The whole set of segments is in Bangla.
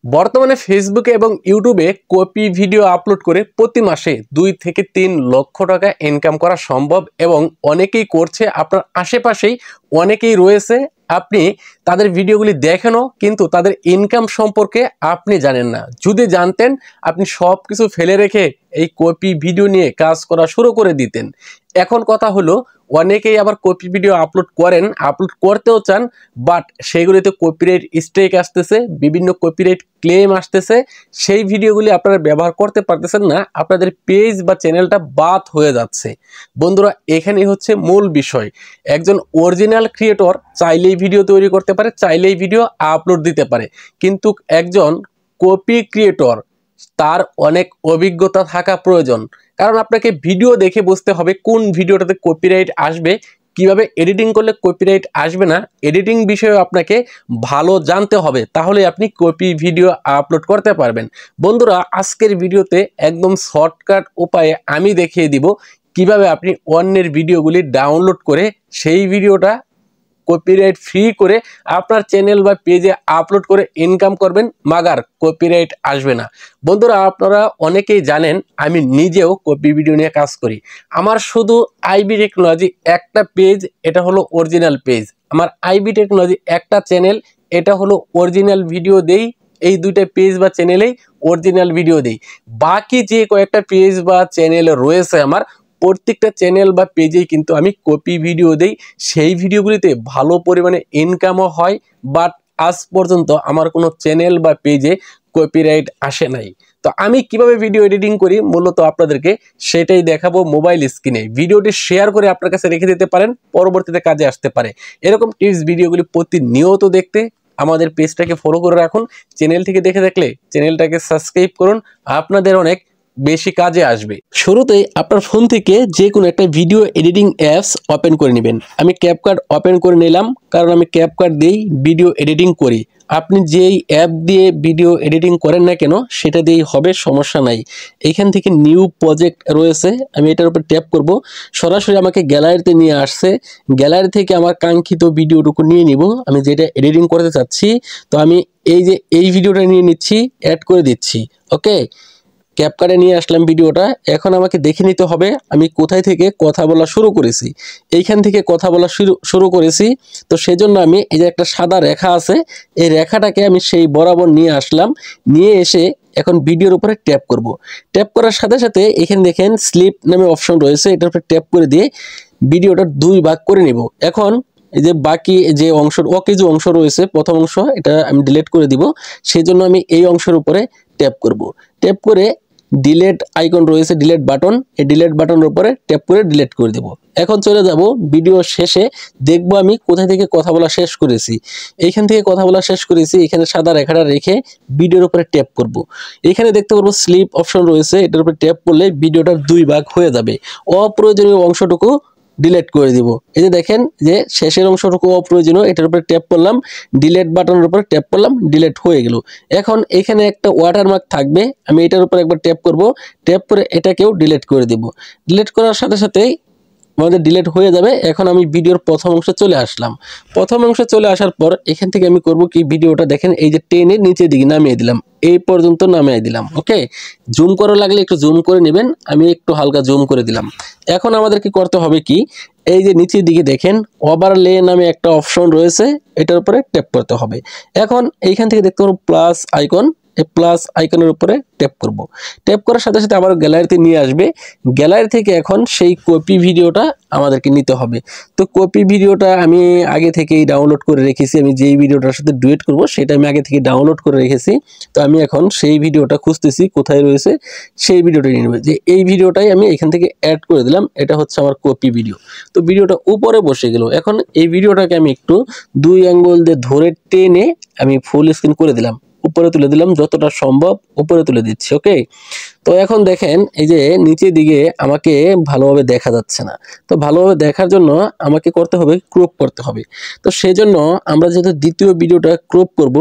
বর্তমানে ফেসবুকে এবং ইউটিউবে কপি ভিডিও আপলোড করে প্রতি মাসে 2 থেকে 3 লক্ষ টাকা ইনকাম করা সম্ভব এবং অনেকেই করছে। আপনার আশেপাশেই অনেকেই রয়েছে, আপনি তাদের ভিডিওগুলি দেখেনও কিন্তু তাদের ইনকাম সম্পর্কে আপনি জানেন না। যদি জানতেন আপনি সব কিছু ফেলে রেখে এই কপি ভিডিও নিয়ে কাজ করা শুরু করে দিতেন। এখন কথা হলো, অনেকেই আবার কপি ভিডিও আপলোড করেন, আপলোড করতেও চান, বাট সেগুলিতে কপিরাইট স্ট্রাইক আসতেছে, বিভিন্ন কপিরাইট ক্লেম আসতেছে, সেই ভিডিওগুলি আপনারা ব্যবহার করতে পারতেছেন না, আপনাদের পেজ বা চ্যানেলটা বাদ হয়ে যাচ্ছে। বন্ধুরা, এখানেই হচ্ছে মূল বিষয়। একজন অরিজিনাল ক্রিয়েটর চাইলেই ভিডিও তৈরি করতে পারে, চাইলেই ভিডিও আপলোড দিতে পারে, কিন্তু একজন কপি ক্রিয়েটর তার অনেক অভিজ্ঞতা থাকা প্রয়োজন। কারণ আপনাকে ভিডিও দেখে বুঝতে হবে কোন ভিডিওটাতে কপিরাইট আসবে, কিভাবে এডিটিং করলে কপিরাইট আসবে না, এডিটিং বিষয়ে আপনাকে ভালো জানতে হবে, তাহলে আপনি কপি ভিডিও আপলোড করতে পারবেন। বন্ধুরা, আজকের ভিডিওতে একদম শর্টকাট উপায়ে আমি দেখিয়ে দিব কিভাবে আপনি অন্যের ভিডিওগুলি ডাউনলোড করে সেই ভিডিওটা কপিরাইট ফ্রি করে আপনার চ্যানেল বা পেজে আপলোড করে ইনকাম করবেন, মাগার কপিরাইট আসবে না। বন্ধুরা, আপনারা অনেকেই জানেন আমি নিজেও কপি ভিডিও নিয়ে কাজ করি। আমার শুধু আইবি টেকনোলজি একটা পেজ, এটা হলো অরিজিনাল পেজ। আমার আইবি টেকনোলজি একটা চ্যানেল, এটা হলো অরিজিনাল ভিডিও দেই। এই দুইটা পেজ বা চ্যানেলেই অরিজিনাল ভিডিও দেই। বাকি যে কয়েকটা পেজ বা চ্যানেল রয়েছে আমার, প্রত্যেকটা চ্যানেল বা পেজেই কিন্তু আমি কপি ভিডিও দেই। সেই ভিডিওগুলিতে ভালো পরিমাণে ইনকামও হয়, বাট আজ পর্যন্ত আমার কোনো চ্যানেল বা পেজে কপিরাইট আসে নাই। তো আমি কিভাবে ভিডিও এডিটিং করি মূলত আপনাদেরকে সেটাই দেখাবো মোবাইল স্ক্রিনে। ভিডিওটি শেয়ার করে আপনার কাছে রেখে দিতে পারেন, পরবর্তীতে কাজে আসতে পারে। এরকম টিপস ভিডিওগুলি প্রতিনিয়ত দেখতে আমাদের পেজটাকে ফলো করে রাখুন। চ্যানেল থেকে দেখে থাকলে চ্যানেলটাকে সাবস্ক্রাইব করুন, আপনাদের অনেক বেশি কাজে আসবে। শুরুতেই আপনার ফোন থেকে যে কোনো একটা ভিডিও এডিটিং অ্যাপস ওপেন করে নেবেন। আমি ক্যাপকাট ওপেন করে নিলাম, কারণ আমি ক্যাপকাট দিয়েই ভিডিও এডিটিং করি। আপনি যেই অ্যাপ দিয়ে ভিডিও এডিটিং করেন না কেন সেটা দিয়েই হবে, সমস্যা নাই। এইখান থেকে নিউ প্রজেক্ট রয়েছে, আমি এটার উপর ট্যাপ করব, সরাসরি আমাকে গ্যালারিতে নিয়ে আসছে। গ্যালারি থেকে আমার কাঙ্ক্ষিত ভিডিওটুকু নিয়ে নিব, আমি যেটা এডিটিং করতে চাচ্ছি। তো আমি এই ভিডিওটা নিয়ে নিচ্ছি, অ্যাড করে দিচ্ছি। ওকে, ক্যাপকাটে নিয়ে আসলাম ভিডিওটা। এখন আমাকে দেখে নিতে হবে আমি কোথায় থেকে কথা বলা শুরু করেছি। এইখান থেকে কথা বলা শুরু করেছি। তো সেজন্য আমি এই যে একটা সাদা রেখা আছে, এই রেখাটাকে আমি সেই বরাবর নিয়ে আসলাম। নিয়ে এসে এখন ভিডিওর উপরে ট্যাপ করব। ট্যাপ করার সাথে সাথে এখানে দেখেন স্লিপ নামে অপশন রয়েছে, এটার উপরে ট্যাপ করে দিয়ে ভিডিওটা 2 ভাগ করে নিব। এখন এই যে বাকি যে অংশ অকেজো অংশ রয়েছে, প্রথম অংশ এটা আমি ডিলিট করে দিব। সেজন্য আমি এই অংশের উপরে ট্যাপ করব। ট্যাপ করে ডিলেট আইকন রয়েছে, ডিলেট বাটন, এই ডিলেট বাটনের উপরে ট্যাপ করে ডিলেট করে দেব। এখন চলে যাব ভিডিও শেষে, দেখব আমি কোথা থেকে কথা বলা শেষ করেছি। এইখান থেকে কথা বলা শেষ করেছি, এখানে সাদা রেখাটা রেখে ভিডিওর উপরে ট্যাপ করব। এখানে দেখতে পারবো স্লিপ অপশন রয়েছে, এটার উপরে ট্যাপ করলে ভিডিওটার 2 ভাগ হয়ে যাবে। অপ্রয়োজনীয় অংশটুকু ডিলিট করে দিব। এই যে দেখেন যে শেষের অংশটুকু অপ্রয়োজনীয়, এটার উপরে ট্যাপ করলাম, ডিলিট বাটনের উপরে ট্যাপ করলাম, ডিলিট হয়ে গেল। এখন এখানে একটা ওয়াটারমার্ক থাকবে, আমি এটার উপর একবার ট্যাপ করব, ট্যাপ করে এটাকেও ডিলিট করে দিব। ডিলিট করার সাথে সাথেই আমাদের ডিলিট হয়ে যাবে। এখন আমি ভিডিওর প্রথম অংশে চলে আসলাম। প্রথম অংশে চলে আসার পর এখান থেকে আমি করব কি, ভিডিওটা দেখেন এই যে টেনে নিচের দিকে নামিয়ে দিলাম, এই পর্যন্ত নামিয়ে দিলাম। ওকে, জুম করা লাগলে একটু জুম করে নেবেন, আমি একটু হালকা জুম করে দিলাম। এখন আমাদের কি করতে হবে কি, এই যে নিচের দিকে দেখেন ওভারলে নামে একটা অপশন রয়েছে, এটার উপরে ট্যাপ করতে হবে। এখন এইখান থেকে দেখতে পারবো প্লাস আইকন, এই প্লাস আইকনের উপরে ট্যাপ করব। ট্যাপ করার সাথে সাথে আবার গ্যালারিতে নিয়ে আসবে। গ্যালারি থেকে এখন সেই কপি ভিডিওটা আমাদেরকে নিতে হবে। তো কপি ভিডিওটা আমি আগে থেকেই ডাউনলোড করে রেখেছি, আমি যেই ভিডিওটার সাথে ডুয়েট করব সেটা আমি আগে থেকে ডাউনলোড করে রেখেছি। তো আমি এখন সেই ভিডিওটা খুঁজতেছি কোথায় রয়েছে, সেই ভিডিওটা নিয়ে নেব। যে এই ভিডিওটাই আমি এখান থেকে অ্যাড করে দিলাম, এটা হচ্ছে আমার কপি ভিডিও। তো ভিডিওটা উপরে বসে গেল। এখন এই ভিডিওটাকে আমি একটু 2 আঙ্গুল দিয়ে ধরে টেনে আমি ফুল স্ক্রিন করে দিলাম, উপরে তুলে দিলাম, যতটা সম্ভব উপরে তুলে দিচ্ছি। ওকে, তো এখন দেখেন এই যে নিচের দিকে আমাকে ভালোভাবে দেখা যাচ্ছে না। তো ভালোভাবে দেখার জন্য আমাকে করতে হবে ক্রপ করতে হবে। তো সেজন্য আমরা যেহেতু দ্বিতীয় ভিডিওটা ক্রপ করব,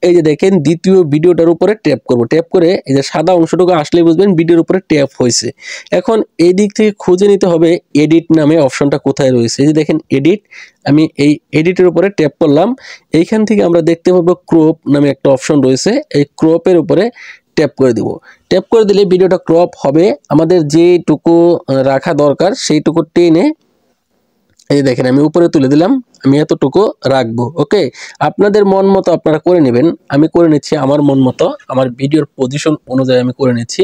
এই যে দেখেন দ্বিতীয় ভিডিওটার উপরে ট্যাপ করব, ট্যাপ করে এই যে সাদা অংশটুকু আসলে বুঝবেন ভিডিওর উপরে ট্যাপ হয়েছে। এখন এই দিক থেকে খুঁজে নিতে হবে এডিট নামে অপশনটা কোথায় রয়েছে। এই যে দেখেন এডিট, আমি এই এডিটের উপরে ট্যাপ করলাম। এইখান থেকে আমরা দেখতে পাবো ক্রপ নামে একটা অপশন রয়েছে, এই ক্রপের উপরে ট্যাপ করে দিব। ট্যাপ করে দিলে ভিডিওটা ক্রপ হবে, আমাদের যেটুকু রাখা দরকার সেইটুকু টেনে এই দেখেন আমি উপরে তুলে দিলাম, আমি এতটুকু রাখবো। ওকে, আপনাদের মন মতো আপনারা করে নেবেন, আমি করে নিচ্ছি আমার মন মতো, আমার ভিডিওর পজিশন অনুযায়ী আমি করে নিচ্ছি।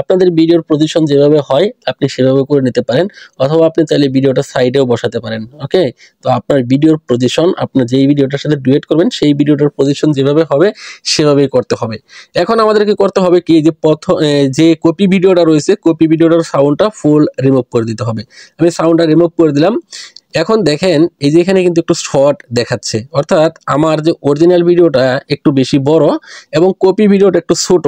আপনাদের ভিডিওর পজিশন যেভাবে হয় আপনি সেভাবে করে নিতে পারেন, অথবা আপনি চাইলে ভিডিওটা সাইডেও বসাতে পারেন। ওকে, তো আপনার ভিডিওর পজিশন, আপনার যেই ভিডিওটার সাথে ডুয়েট করবেন সেই ভিডিওটার পজিশন যেভাবে হবে সেভাবেই করতে হবে। এখন আমাদেরকে করতে হবে কি, যে যে কপি ভিডিওটা রয়েছে, কপি ভিডিওটার সাউন্ডটা ফুল রিমুভ করে দিতে হবে। আমি সাউন্ডটা রিমুভ করে দিলাম। এখন দেখেন এই যে এখানে কিন্তু একটু শর্ট দেখাচ্ছে, অর্থাৎ আমার যে অরিজিনাল ভিডিওটা একটু বেশি বড় এবং কপি ভিডিওটা একটু ছোট।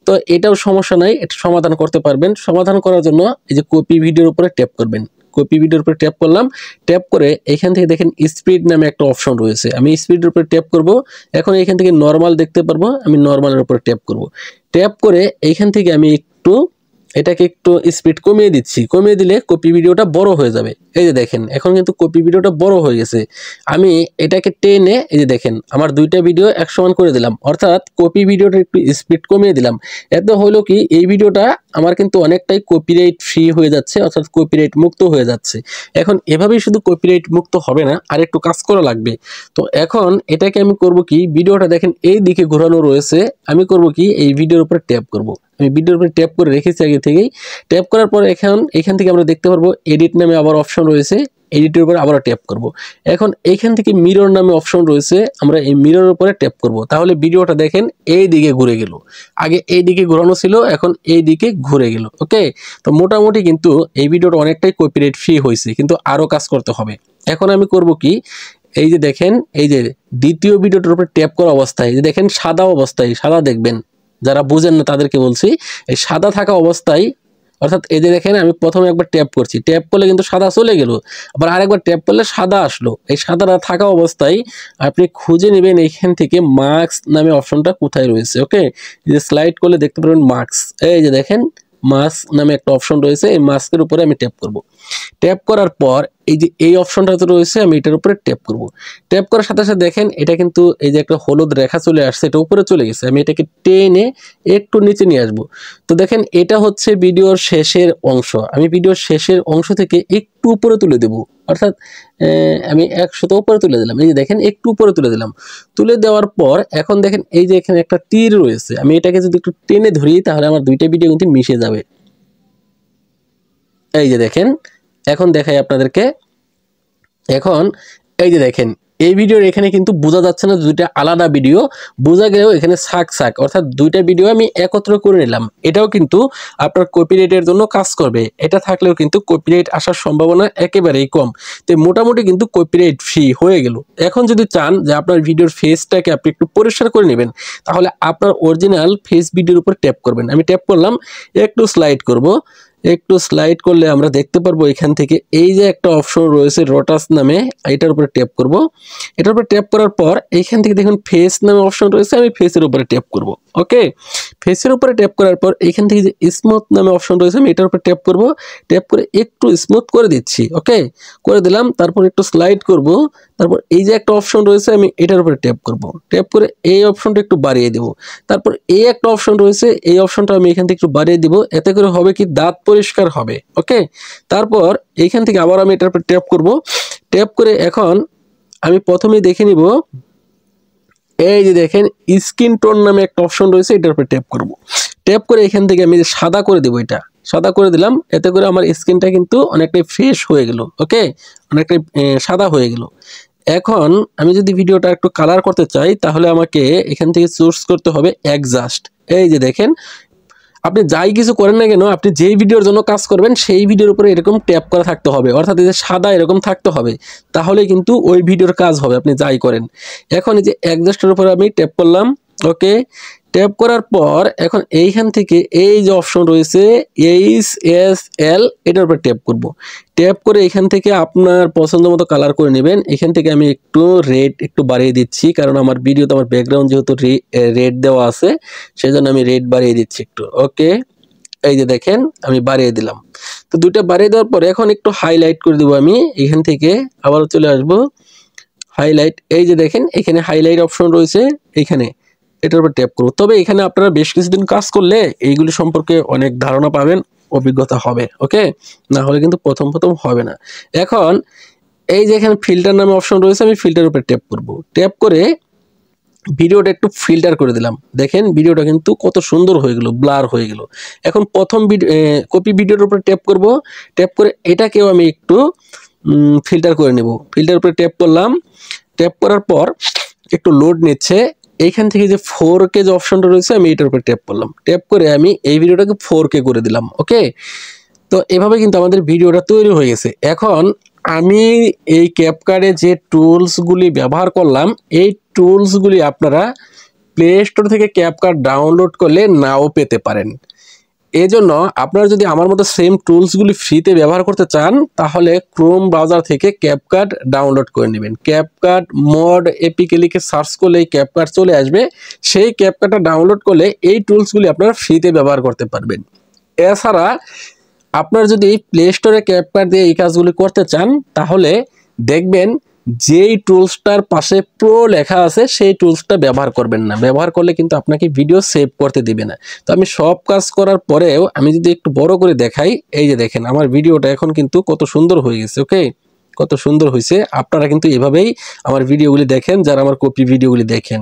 তো এটাও সমস্যা নাই, এটা সমাধান করতে পারবেন। সমাধান করার জন্য এই যে কপি ভিডিওর উপরে ট্যাপ করবেন, কপি ভিডিওর উপরে ট্যাপ করলাম। ট্যাপ করে এখান থেকে দেখেন স্পিড নামে একটা অপশন রয়েছে, আমি স্পিডের উপরে ট্যাপ করব। এখন এখান থেকে নর্মাল দেখতে পারবো, আমি নর্মালের উপরে ট্যাপ করব। ট্যাপ করে এইখান থেকে আমি এটাকে একটু স্পিড কমিয়ে দিচ্ছি, কমিয়ে দিলে কপি ভিডিওটা বড় হয়ে যাবে। এই যে দেখেন এখন কিন্তু কপি ভিডিওটা বড় হয়ে গেছে। আমি এটাকে টেনে এই যে দেখেন আমার দুইটা ভিডিও এক সমান করে দিলাম, অর্থাৎ কপি ভিডিওটা একটু স্পিড কমিয়ে দিলাম। এতে হলো কি, এই ভিডিওটা আমার কিন্তু অনেকটাই কপিরাইট ফ্রি হয়ে যাচ্ছে, অর্থাৎ কপিরাইট মুক্ত হয়ে যাচ্ছে। এখন এভাবেই শুধু কপিরাইট মুক্ত হবে না, আর একটু কাজ করা লাগবে। তো এখন এটাকে আমি করব কি, ভিডিওটা দেখেন এই দিকে ঘোরানো রয়েছে, আমি করব কি এই ভিডিওর উপরে ট্যাপ করব। আমি ভিডিওর উপরে ট্যাপ করে রেখেছি আগে থেকেই। ট্যাপ করার পর এখান থেকে আমরা দেখতে পারবো এডিট নামে আবার অপশন রয়েছে, এডিটের উপরে আবারও ট্যাপ করব। এখন এখান থেকে মিরর নামে অপশন রয়েছে, আমরা এই মিররের উপরে ট্যাপ করব। তাহলে ভিডিওটা দেখেন এই দিকে ঘুরে গেল, আগে এই দিকে ঘোরানো ছিল, এখন এই দিকে ঘুরে গেল। ওকে, তো মোটামুটি কিন্তু এই ভিডিওটা অনেকটাই কপিরাইট ফ্রি হয়েছে, কিন্তু আরও কাজ করতে হবে। এখন আমি করব কি, এই যে দেখেন এই যে দ্বিতীয় ভিডিওটার উপরে ট্যাপ করা অবস্থায় যে দেখেন সাদা অবস্থায়, সাদা দেখবেন, যারা বুঝেন না তাদেরকে বলছি, এই সাদা থাকা অবস্থায়, অর্থাৎ এই যে দেখেন আমি প্রথমে একবার ট্যাপ করছি, ট্যাপ করলে কিন্তু সাদা চলে গেল, আবার আরেকবার ট্যাপ করলে সাদা আসলো। এই সাদাটা থাকা অবস্থায় আপনি খুঁজে নেবেন এইখান থেকে মার্কস নামে অপশনটা কোথায় রয়েছে। ওকে, এই যে স্লাইড করলে দেখতে পারবেন মার্কস, এই যে দেখেন মাস্ক নামে একটা অপশন রয়েছে, এই মাস্কের উপরে আমি ট্যাপ করব। ট্যাপ করার পর এই যে এই অপশনটা তো রয়েছে, আমি এটার উপরে ট্যাপ করব। ট্যাপ করার সাথে সাথে দেখেন এটা কিন্তু এই যে একটা হলুদ রেখা চলে আসছে, এটা উপরে চলে গেছে, আমি এটাকে টেনে একটু নিচে নিয়ে আসবো। তো দেখেন এটা হচ্ছে ভিডিওর শেষের অংশ, আমি ভিডিওর শেষের অংশ থেকে একটু উপরে তুলে দেব, অর্থাৎ আমি 100 উপরে তুলে দিলাম। এই যে দেখেন একটু উপরে তুলে দিলাম, তুলে দেওয়ার পর এখন দেখেন এই যে এখানে একটা তীর রয়েছে, আমি এটাকে যদি একটু টেনে ধরি তাহলে আমার দুইটা ভিডিও কিন্তু মিশে যাবে। এই যে দেখেন, এখন দেখাই আপনাদেরকে। এখন এই যে দেখেন এই ভিডিওর এখানে কিন্তু বোঝা যাচ্ছে না দুইটা আলাদা ভিডিও, বোঝা গেলেও এখানে সাক অর্থাৎ দুইটা ভিডিও আমি একত্র করে নিলাম। এটাও কিন্তু আপনার কপিরাইটের জন্য কাজ করবে, এটা থাকলেও কিন্তু কপিরাইট আসার সম্ভাবনা একেবারেই কম। তো মোটামুটি কিন্তু কপিরাইট ফ্রি হয়ে গেল। এখন যদি চান যে আপনার ভিডিওর ফেসটাকে আপনি একটু পরিষ্কার করে নেবেন, তাহলে আপনার অরিজিনাল ফেস ভিডিওর উপর ট্যাপ করবেন। আমি ট্যাপ করলাম, একটু স্লাইড করব, একটু স্লাইড করলে আমরা দেখতে পারবো এখান থেকে এই যে একটা অপশন রয়েছে রোটাস নামে, এটার উপরে ট্যাপ করব। এটার উপরে ট্যাপ করার পর এইখান থেকে দেখুন ফেস নামে অপশন রয়েছে, আমি ফেসের উপরে ট্যাপ করব। ওকে, ফেসের উপরে ট্যাপ করার পর এইখান থেকে যে স্মুথ নামে অপশন রয়েছে, আমি এটার উপরে ট্যাপ করব। ট্যাপ করে একটু স্মুথ করে দিচ্ছি। ওকে, করে দিলাম, তারপর একটু স্লাইড করব, তারপর এই যে একটা অপশন রয়েছে আমি এটার উপরে ট্যাপ করব। ট্যাপ করে এই অপশনটা একটু বাড়িয়ে দেব। তারপর এই একটা অপশন রয়েছে, এই অপশনটা আমি এখান থেকে একটু বাড়িয়ে দিব, এতে করে হবে কি দাঁত পরিষ্কার হবে। ওকে, তারপর এইখান থেকে আবার আমি এটার উপর ট্যাপ করব। ট্যাপ করে এখন আমি প্রথমেই দেখে নিব, এই যে দেখেন স্কিন টোন নামে একটা অপশন রয়েছে, এটার উপরে ট্যাপ করব। ট্যাপ করে এখান থেকে আমি সাদা করে দেব, এটা সাদা করে দিলাম, এতে করে আমার স্কিনটা কিন্তু অনেকটাই ফ্রেশ হয়ে গেল। ওকে, অনেকটাই সাদা হয়ে গেল। এখন আমি যদি ভিডিওটা একটু কালার করতে চাই তাহলে আমাকে এখান থেকে চুজ করতে হবে অ্যাডজাস্ট। এই যে দেখেন আপনি যাই কিছু করেন না কেন, আপনি যেই ভিডিওর জন্য কাজ করবেন সেই ভিডিওর উপরে এরকম ট্যাপ করা থাকতে হবে, অর্থাৎ এই যে সাদা এরকম থাকতে হবে, তাহলে কিন্তু ওই ভিডিওর কাজ হবে আপনি যাই করেন। এখন এই যে অ্যাডজাস্টের উপরে আমি ট্যাপ করলাম। ওকে, ট্যাপ করার পর এখন এইখান থেকে এই যে অপশন রয়েছে HSL, এটার উপর ট্যাপ করব। ট্যাপ করে এখান থেকে আপনার পছন্দ মতো কালার করে নেবেন। এখান থেকে আমি একটু রেড একটু বাড়িয়ে দিচ্ছি, কারণ আমার ভিডিওতে আমার ব্যাকগ্রাউন্ড যেহেতু রেড দেওয়া আছে, সেজন্য আমি রেড বাড়িয়ে দিচ্ছি একটু। ওকে, এই যে দেখেন আমি বাড়িয়ে দিলাম। তো দুইটা বাড়িয়ে দেওয়ার পরে এখন একটু হাইলাইট করে দেবো আমি। এখান থেকে আবার চলে আসবো হাইলাইট, এই যে দেখেন এখানে হাইলাইট অপশন রয়েছে, এখানে এটার উপর ট্যাপ করব। তবে এখানে আপনারা বেশ কিছুদিন কাজ করলে এইগুলি সম্পর্কে অনেক ধারণা পাবেন, অভিজ্ঞতা হবে। ওকে, না হলে কিন্তু প্রথম হবে না। এখন এই যে এখানে ফিল্টার নামে অপশন রয়েছে, আমি ফিল্টার উপর ট্যাপ করব। ট্যাপ করে ভিডিওটা একটু ফিল্টার করে দিলাম। দেখেন ভিডিওটা কিন্তু কত সুন্দর হয়ে গেল, ব্লার হয়ে গেল। এখন প্রথম কপি ভিডিওর উপর ট্যাপ করব। ট্যাপ করে এটাকেও আমি একটু ফিল্টার করে নেব। ফিল্টার উপরে ট্যাপ করলাম। ট্যাপ করার পর একটু লোড নিচ্ছে। এইখান থেকে যে 4K যে অপশনটা রয়েছে, আমি এটার উপর ট্যাপ করলাম। ট্যাপ করে আমি এই ভিডিওটাকে 4K করে দিলাম। ওকে, তো এভাবে কিন্তু আমাদের ভিডিওটা তৈরি হয়ে গেছে। এখন আমি এই ক্যাপকাটে যে টুলসগুলি ব্যবহার করলাম, এই টুলসগুলি আপনারা প্লে স্টোর থেকে ক্যাপকাট ডাউনলোড করলে নাও পেতে পারেন। এজন্য আপনারা যদি আমার মতো সেম টুলসগুলি ফ্রিতে ব্যবহার করতে চান, তাহলে ক্রোম ব্রাউজার থেকে ক্যাপকাট ডাউনলোড করে নেবেন। ক্যাপকাট মড এপিকে লিখে সার্চ করলে এই ক্যাপকাট চলে আসবে। সেই ক্যাপকাটটা ডাউনলোড করলে এই টুলসগুলি আপনারা ফ্রিতে ব্যবহার করতে পারবেন। এছাড়া আপনার যদি প্লে স্টোরে ক্যাপকাট দিয়ে এই কাজগুলি করতে চান, তাহলে দেখবেন যেই টুলসটার পাশে প্রো লেখা আছে সেই টুলসটা ব্যবহার করবেন না। ব্যবহার করলে কিন্তু আপনাকে ভিডিও সেভ করতে দিবে না। তো আমি সব কাজ করার পরেও আমি যদি একটু বড় করে দেখাই, এই যে দেখেন আমার ভিডিওটা এখন কিন্তু কত সুন্দর হয়ে গেছে। ওকে, কত সুন্দর হয়েছে। আপনারা কিন্তু এভাবেই আমার ভিডিওগুলি দেখেন, যারা আমার কপি ভিডিওগুলি দেখেন।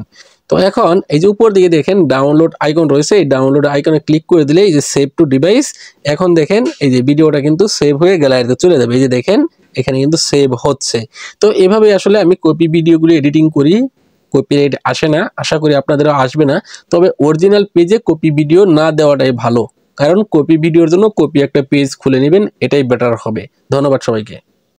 তো এখন এই যে উপর দিকে দেখেন ডাউনলোড আইকন রয়েছে, এই ডাউনলোড আইকনে ক্লিক করে দিলে এই যে সেভ টু ডিভাইস, এখন দেখেন এই যে ভিডিওটা কিন্তু সেভ হয়ে গ্যালারিতে চলে যাবে। এই যে দেখেন এখানে কিন্তু সেভ হচ্ছে। তো এভাবে আসলে আমি কপি ভিডিওগুলি এডিটিং করি। কপিরাইট আসে না, আশা করি আপনাদেরও আসবে না। তবে অরিজিনাল পেজে কপি ভিডিও না দেওয়াটাই ভালো, কারণ কপি ভিডিওর জন্য কপি একটা পেজ খুলে নেবেন, এটাই বেটার হবে। ধন্যবাদ সবাইকে।